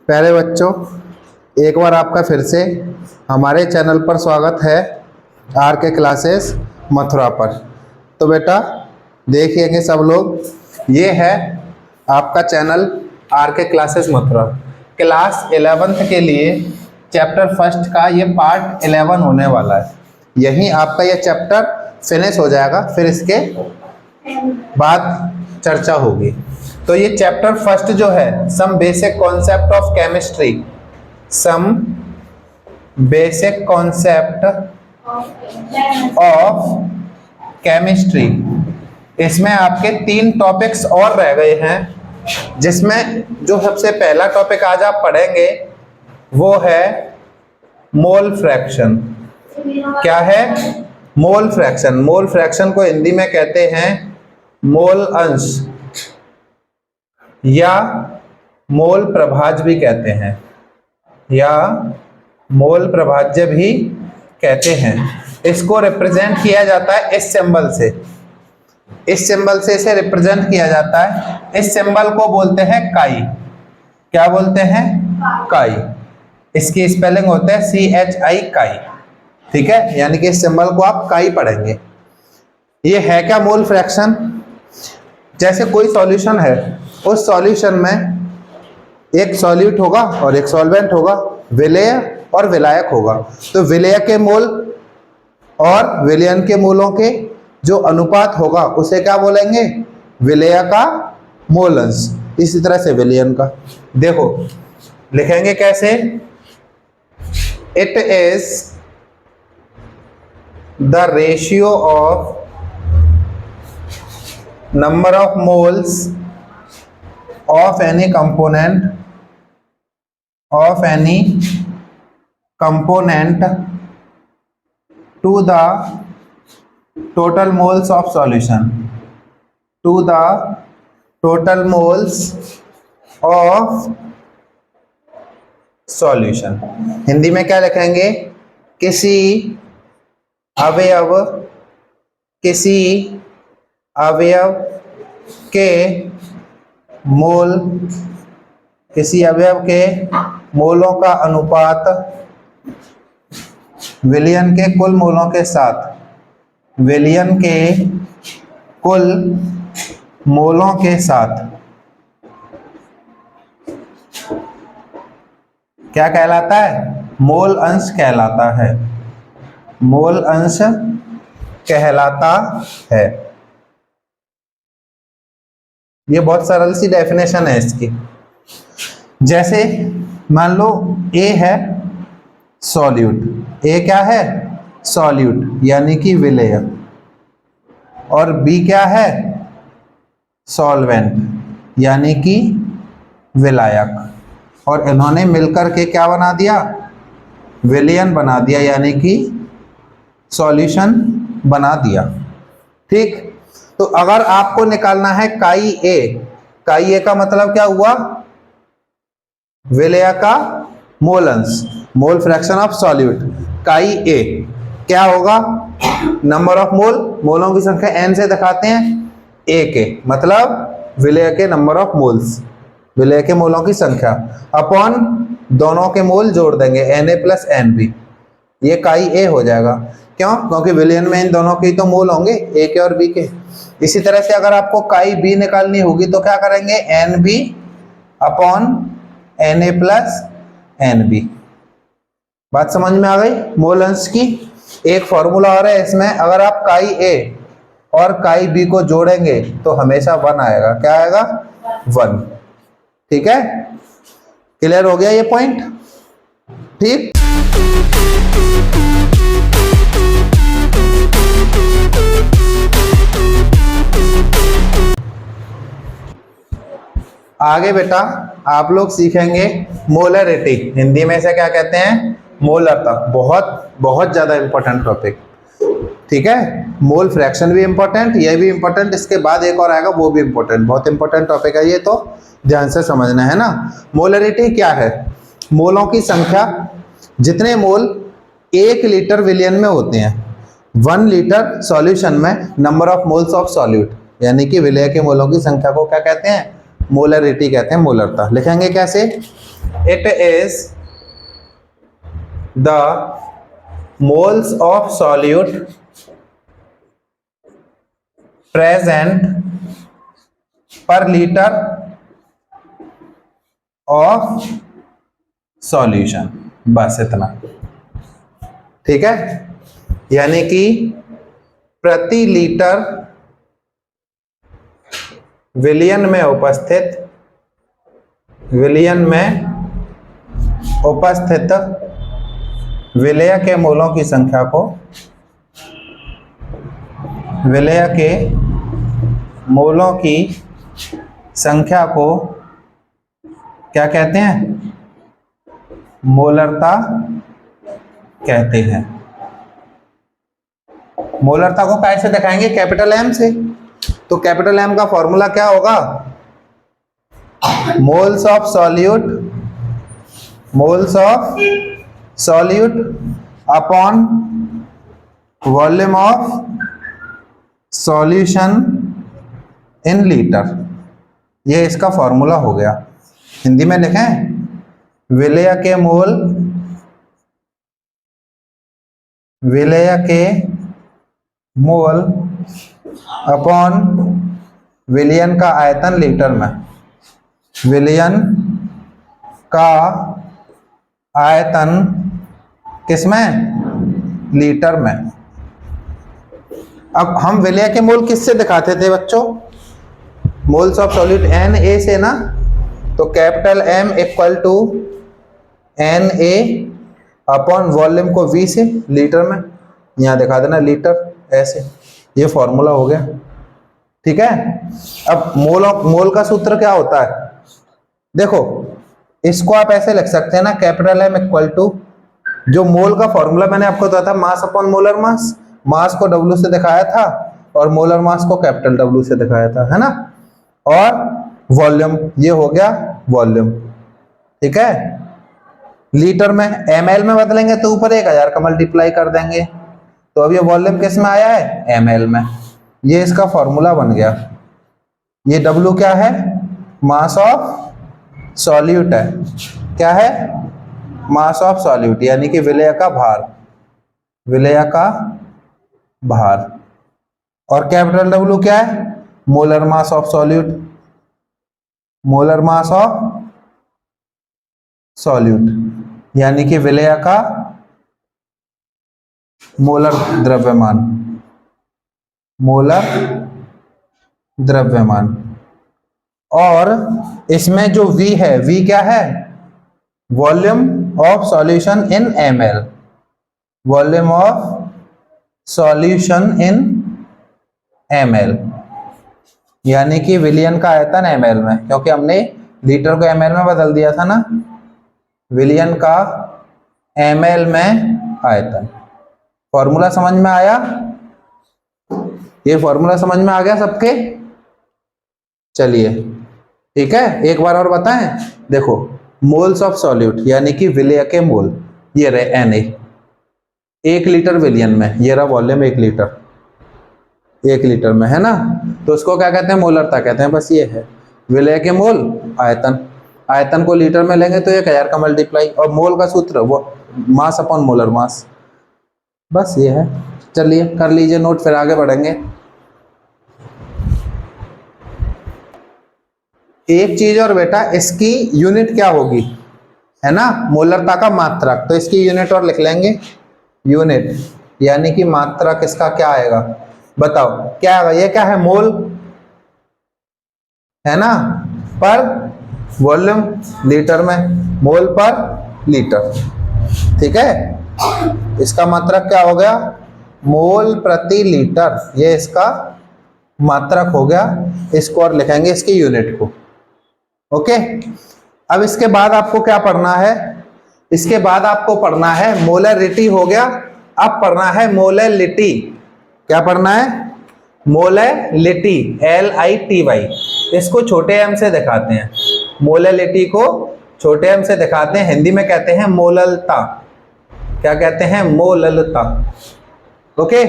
प्यारे बच्चों, एक बार आपका फिर से हमारे चैनल पर स्वागत है आर के क्लासेस मथुरा पर। तो बेटा देखिएंगे सब लोग, ये है आपका चैनल आर के क्लासेस मथुरा। क्लास 11th के लिए चैप्टर फर्स्ट का ये पार्ट 11 होने वाला है। यहीं आपका ये चैप्टर फिनिश हो जाएगा, फिर इसके बाद चर्चा होगी। तो ये चैप्टर फर्स्ट जो है, some basic concept of chemistry, some basic concept of chemistry, इसमें आपके 3 टॉपिक्स और रह गए हैं, जिसमें जो सबसे पहला टॉपिक आज आप पढ़ेंगे वो है मोल फ्रैक्शन। क्या है? Mole fraction. मोल फ्रैक्शन को हिंदी में कहते हैं मोल अंश या मोल प्रभाज्य भी कहते हैं, या मोल प्रभाज्य भी कहते हैं। इसको रिप्रेजेंट किया जाता है इस सिंबल से। इस सिंबल से इसे रिप्रेजेंट किया जाता है। इस सिंबल को बोलते हैं काई। क्या बोलते हैं? काई। इसकी स्पेलिंग होता है CHI, काई। ठीक है, यानी कि इस सिंबल को आप काई पढ़ेंगे। ये है क्या मोल फ्रैक्शन? जैसे कोई सॉल्यूशन है, उस सॉल्यूशन में एक सॉल्यूट होगा और एक सॉल्वेंट होगा, विलेय और विलायक होगा। तो विलेय के मोल और विलयन के मोलों के जो अनुपात होगा उसे क्या बोलेंगे? विलेय का मोल अंश। इसी तरह से विलयन का देखो लिखेंगे कैसे? It is the ratio of number of moles of any component to the total moles of solution, to the total moles of solution। Hindi में क्या लिखेंगे? किसी अवयव के मोल, किसी अवयव के मोलों का अनुपात विलयन के कुल मोलों के साथ, विलयन के कुल मोलों के साथ क्या कहलाता है? मोल अंश कहलाता है। मोल अंश कहलाता है। ये बहुत सरल सी डेफिनेशन है इसकी। जैसे मान लो A है सॉल्यूट। A क्या है? सॉल्यूट यानी कि विलेय। और B क्या है? सॉल्वेंट यानी कि विलायक। और इन्होंने मिलकर के क्या बना दिया? विलयन बना दिया, यानी कि सॉल्यूशन बना दिया। ठीक। तो अगर आपको निकालना है काई ए का मतलब क्या हुआ? विलेय का मोल अंश, मोल फ्रैक्शन ऑफ सॉल्यूट। काई ए क्या होगा? नंबर ऑफ मोल, मोलों की संख्या n से दिखाते हैं, a के मतलब विलेय के नंबर ऑफ मोल्स, विलेय के मोलों की संख्या, अपॉन दोनों के मोल जोड़ देंगे Na + Nb। ये काई ए हो जाएगा। क्यों? क्योंकि विलयन में इन दोनों के तो मोल होंगे, A के और B के। इसी तरह से अगर आपको काई B निकालनी होगी तो क्या करेंगे? NB upon Na + Nb। बात समझ में आ गई मोल अंश की? एक फॉर्मूला और है इसमें, अगर आप काई A और काई B को जोड़ेंगे तो हमेशा 1 आएगा। क्या आएगा? 1। ठीक है, क्लियर हो गया ये पॉइंट? ठीक। आगे बेटा आप लोग सीखेंगे मोलरिटी। हिंदी में इसे क्या कहते हैं? मोलरता। बहुत ज्यादा इंपॉर्टेंट टॉपिक। ठीक है, मोल फ्रैक्शन भी इंपॉर्टेंट, ये भी इंपॉर्टेंट, इसके बाद एक और आएगा वो भी इंपॉर्टेंट। बहुत इंपॉर्टेंट टॉपिक है ये, तो ध्यान से समझना है ना। मोलरिटी क्या है? मोलों की संख्या, जितने मोल 1 लीटर विलयन में होते हैं, 1 लीटर सॉल्यूशन में number of moles of solute, यानी कि विलेय के मोलों की संख्या को क्या कहते हैं? मोलरिटी कहते हैं, मोलरता। लिखेंगे कैसे? It is the moles of solute present पर लीटर ऑफ सॉल्यूशन। बस इतना, ठीक है। यानी कि प्रति लीटर विलियन में उपस्थित विलेय के मोलों की संख्या को, विलेय के मोलों की संख्या को क्या कहते हैं? मोलरता कहते हैं। मोलरता को कैसे दिखाएंगे? कैपिटल एम से। तो कैपिटल एम का फॉर्मूला क्या होगा? Moles of solute upon volume of solution in litre. ये इसका फॉर्मूला हो गया। हिंदी में लिखें, विलेय के मोल अपॉन विलियन का आयतन लीटर में, विलियन का आयतन किसमें? लीटर में। अब हम विलेय के मोल किससे दिखाते थे बच्चों? मोल्स ऑफ सॉल्यूट Na से ना। तो capital M equal to Na upon volume को V से, लीटर में। यहाँ दिखा देना लीटर, ऐसे। ये फॉर्मूला हो गया, ठीक है। अब मोल का सूत्र क्या होता है? देखो, इसको आप ऐसे लिख सकते हैं ना, कैपिटल M इक्वल टू, जो मोल का फॉर्मूला मैंने आपको बताया था, मास अपॉन मोलर मास। मास को W से दिखाया था और मोलर मास को कैपिटल W से दिखाया था, है ना। और वॉल्यूम, ये हो गया वॉल्यूम, ठीक है। लीटर में ml में बदलेंगे तो ऊपर 1000 का मल्टीप्लाई कर देंगे। तो अब ये वॉल्यूम किस में आया है? ml में। ये इसका फॉर्मूला बन गया। ये W क्या है? मास ऑफ सॉल्यूट है। क्या है? मास ऑफ सॉल्यूट, यानी कि विलेय का भार, विलेय का भार। और कैपिटल W क्या है? Molar mass of solute, molar mass of solute, यानी कि विलेय का मोलर द्रव्यमान, मोलर द्रव्यमान। और इसमें जो V है, V क्या है? Volume of solution in ml, volume of solution in ml, यानी कि विलियन का आयतन ml में, क्योंकि हमने लीटर को ml में बदल दिया था ना। विलियन का ml में आयतन। फॉर्मूला समझ में आया? ये फॉर्मूला समझ में आ गया सबके? चलिए, ठीक है। एक बार और बताएं। देखो, मोल्स ऑफ सॉल्यूट यानी कि विलेय के मोल, ये रहे Na, 1 लीटर विलियन में। ये रहा वॉल्यूम 1 लीटर, 1 लीटर में, है ना। तो उसको क्या कहते हैं? मोलरता कहते हैं। बस ये है विलेय के मोल, आयतन। आयतन को लीटर में लेंगे तो 1000 का मल्टीप्लाई, और मोल का सूत्र वो मास अपॉन मोलर मास। बस ये है। चलिए कर लीजिए नोट, फिर आगे बढ़ेंगे। एक चीज और बेटा, इसकी यूनिट क्या होगी, है ना? मोलरता का मात्रक। तो इसकी यूनिट और लिख लेंगे, यूनिट, यानी कि मात्रक इसका क्या आएगा? बताओ क्या आएगा? ये क्या है? मोल, है ना, पर वॉल्यूम लीटर में, मोल पर लीटर, ठीक है। इसका मात्रक क्या हो गया? मोल प्रति लीटर। ये इसका मात्रक हो गया। इसको और लिखेंगे इसकी यूनिट को। ओके। अब इसके बाद आपको क्या पढ़ना है? इसके बाद आपको पढ़ना है मोलरिटी, हो गया। अब पढ़ना है मोलैलिटी। क्या पढ़ना है? Molality, LITY। इसको छोटे m से दिखाते हैं। मोलैलिटी को छोटे m से दिखाते हैं। हिंदी में कहते हैं मोललता। क्या कहते हैं? मोललता। ओके।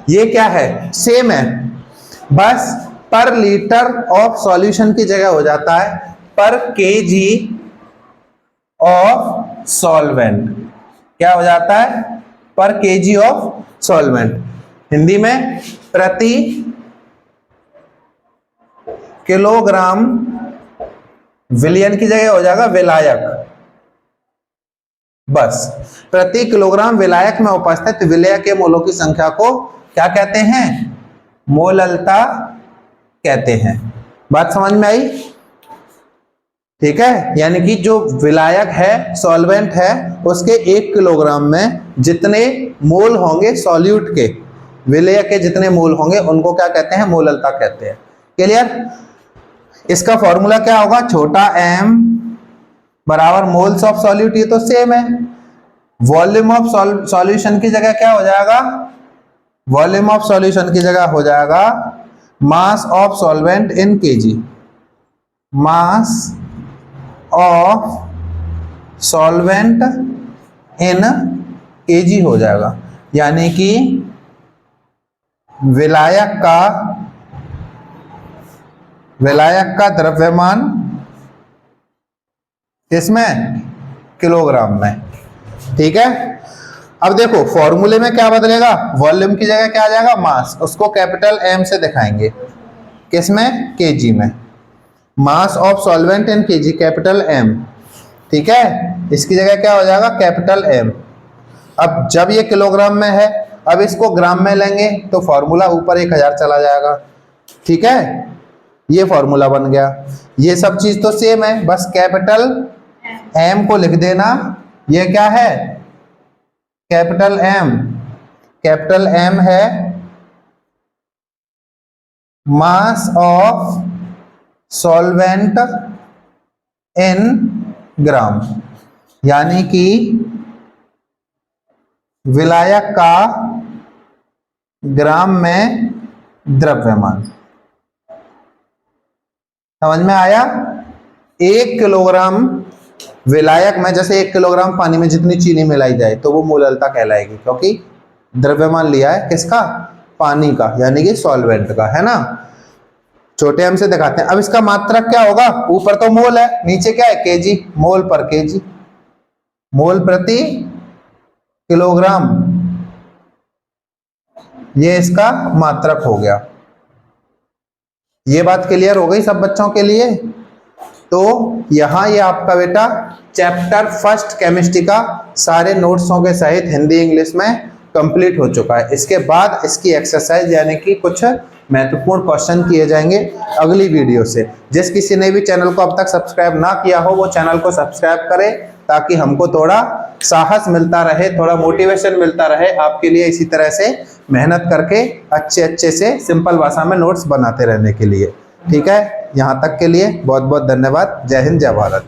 ये क्या है? सेम है, बस पर लीटर ऑफ सॉल्यूशन की जगह हो जाता है पर केजी ऑफ सॉल्वेंट, क्या हो जाता है, पर केजी ऑफ सॉल्वेंट। हिंदी में प्रति किलोग्राम, विलियन की जगह हो जाएगा विलायक, बस प्रति किलोग्राम विलायक में उपस्थित विलय के मोलों की संख्या को क्या कहते हैं, मोललता कहते हैं। बात समझ में आई? ठीक है, यानी कि जो विलायक है, सॉल्वेंट है, उसके 1 किलोग्राम में जितने मोल होंगे सॉल्यूट के, विलय के जितने मोल होंगे उनको क्या कहते हैं, मोललता कहते हैं। क्लियर? इसका फॉर्मूला क्या होगा, छोटा m बराबर मोल्स ऑफ सॉल्यूट, ये तो सेम है। वॉल्यूम ऑफ सॉल्यूशन की जगह क्या हो जाएगा, वॉल्यूम ऑफ सॉल्यूशन की जगह हो जाएगा mass of solvent in KG, mass of solvent in KG हो जाएगा। यानी कि विलायक का द्रव्यमान किसमें, किलोग्राम में। ठीक है, अब देखो फॉर्मूले में क्या बदलेगा, वॉल्यूम की जगह क्या आ जाएगा, मास, उसको कैपिटल M से दिखाएंगे, किसमें, केजी में। Mass of solvent in KG, capital M। ठीक है, इसकी जगह क्या हो जाएगा, कैपिटल M। अब जब ये किलोग्राम में है, अब इसको ग्राम में लेंगे तो फॉर्मूला ऊपर 1000 चला जाएगा। ठीक है, ये फॉर्मूला बन गया। ये सब चीज तो सेम है, बस कैपिटल M को लिख देना, ये क्या है, कैपिटल M। कैपिटल M है मास ऑफ सॉल्वेंट इन ग्राम, यानी कि विलायक का ग्राम में द्रव्यमान। समझ में आया? 1 किलोग्राम विलायक में, जैसे 1 किलोग्राम पानी में जितनी चीनी मिलाई जाए तो वो मोललता कहलाएगी, क्योंकि द्रव्यमान लिया है किसका, पानी का, यानी कि सॉल्वेंट का, है ना। छोटे m से दिखाते हैं। अब इसका मात्रक क्या होगा, ऊपर तो मोल है, नीचे क्या है, केजी, मोल पर केजी, मोल प्रति किलोग्राम, ये इसका मात्रक हो गया। ये बात क्लियर हो गई सब बच्चों के लिए? तो यहाँ ये आपका बेटा चैप्टर 1 केमिस्ट्री का सारे नोट्सों के सहित हिंदी इंग्लिश में कंप्लीट हो चुका है। इसके बाद इसकी एक्सरसाइज यानी कि कुछ महत्वपूर्ण क्वेश्चन किए जाएंगे अगली वीडियो से। जिस किसी ने भी चैनल को अब तक सब्सक्राइब ना किया हो वो चैनल को सब्सक्राइब करे, ताकि हमको थोड़ा साहस मिलता रहे, थोड़ा मोटिवेशन मिलता रहे आपके लिए इसी तरह से मेहनत करके अच्छे से सिंपल भाषा में नोट्स बनाते रहने के लिए। ठीक है, यहाँ तक के लिए बहुत बहुत धन्यवाद। जय हिंद, जय भारत।